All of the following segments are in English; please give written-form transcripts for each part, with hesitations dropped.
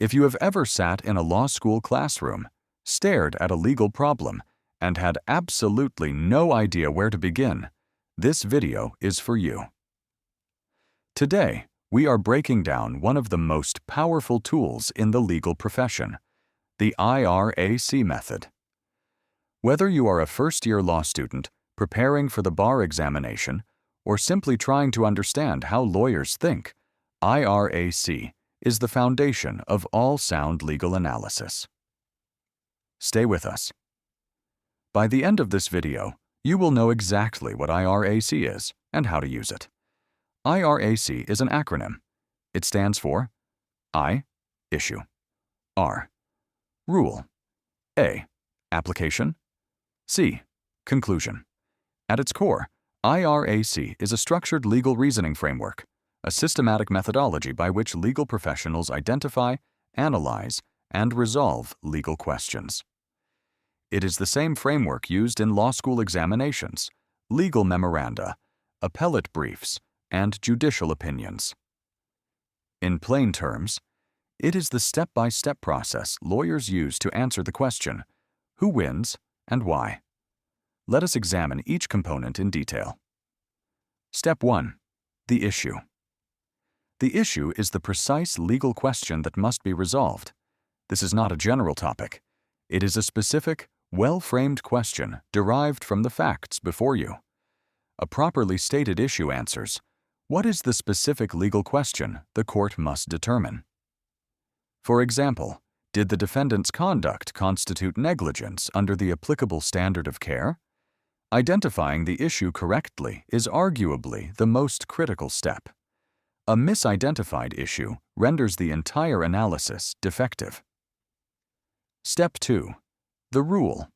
If you have ever sat in a law school classroom, stared at a legal problem, and had absolutely no idea where to begin, this video is for you. Today, we are breaking down one of the most powerful tools in the legal profession, the IRAC method. Whether you are a first-year law student preparing for the bar examination or simply trying to understand how lawyers think, IRAC is the foundation of all sound legal analysis. Stay with us. By the end of this video, you will know exactly what IRAC is and how to use it. IRAC is an acronym. It stands for I, issue, R, rule, A, application, C, conclusion. At its core, IRAC is a structured legal reasoning framework, a systematic methodology by which legal professionals identify, analyze, and resolve legal questions. It is the same framework used in law school examinations, legal memoranda, appellate briefs, and judicial opinions. In plain terms, it is the step-by-step process lawyers use to answer the question, who wins and why? Let us examine each component in detail. Step 1. The issue. The issue is the precise legal question that must be resolved. This is not a general topic. It is a specific, well-framed question derived from the facts before you. A properly stated issue answers, what is the specific legal question the court must determine? For example, did the defendant's conduct constitute negligence under the applicable standard of care? Identifying the issue correctly is arguably the most critical step. A misidentified issue renders the entire analysis defective. Step 2. The rule.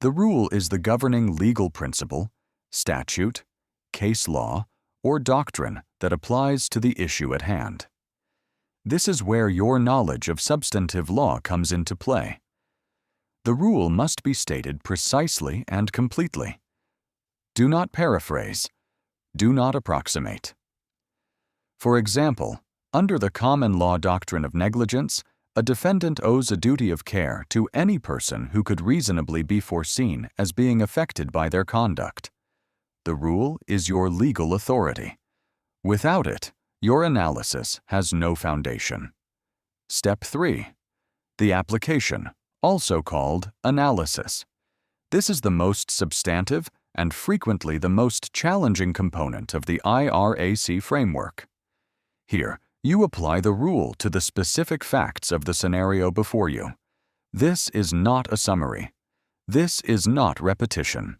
The rule is the governing legal principle, statute, case law, or doctrine that applies to the issue at hand. This is where your knowledge of substantive law comes into play. The rule must be stated precisely and completely. Do not paraphrase. Do not approximate. For example, under the common law doctrine of negligence, a defendant owes a duty of care to any person who could reasonably be foreseen as being affected by their conduct. The rule is your legal authority. Without it, your analysis has no foundation. Step 3. The application, also called analysis. This is the most substantive and frequently the most challenging component of the IRAC framework. Here, you apply the rule to the specific facts of the scenario before you. This is not a summary. This is not repetition.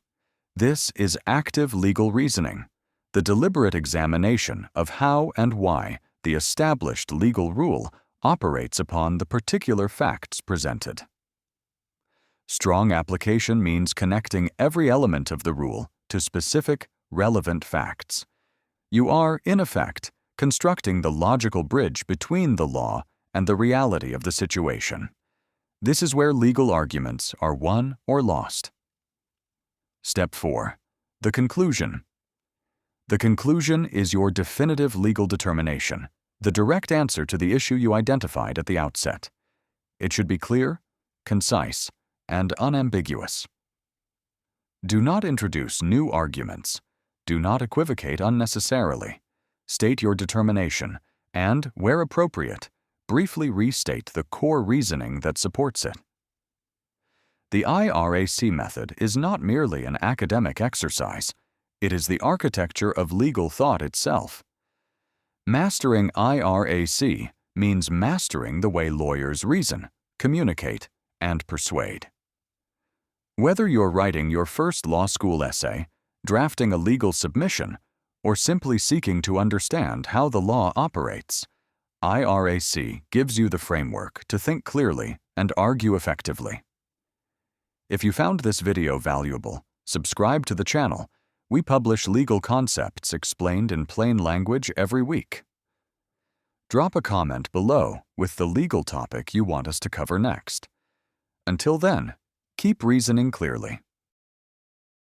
This is active legal reasoning, the deliberate examination of how and why the established legal rule operates upon the particular facts presented. Strong application means connecting every element of the rule to specific, relevant facts. You are, in effect, constructing the logical bridge between the law and the reality of the situation. This is where legal arguments are won or lost. Step 4. The conclusion. The conclusion is your definitive legal determination, the direct answer to the issue you identified at the outset. It should be clear, concise, and unambiguous. Do not introduce new arguments. Do not equivocate unnecessarily. State your determination and, where appropriate, briefly restate the core reasoning that supports it. The IRAC method is not merely an academic exercise. It is the architecture of legal thought itself. Mastering IRAC means mastering the way lawyers reason, communicate, and persuade. Whether you're writing your first law school essay, drafting a legal submission, or simply seeking to understand how the law operates, IRAC gives you the framework to think clearly and argue effectively. If you found this video valuable, subscribe to the channel. We publish legal concepts explained in plain language every week. Drop a comment below with the legal topic you want us to cover next. Until then, keep reasoning clearly.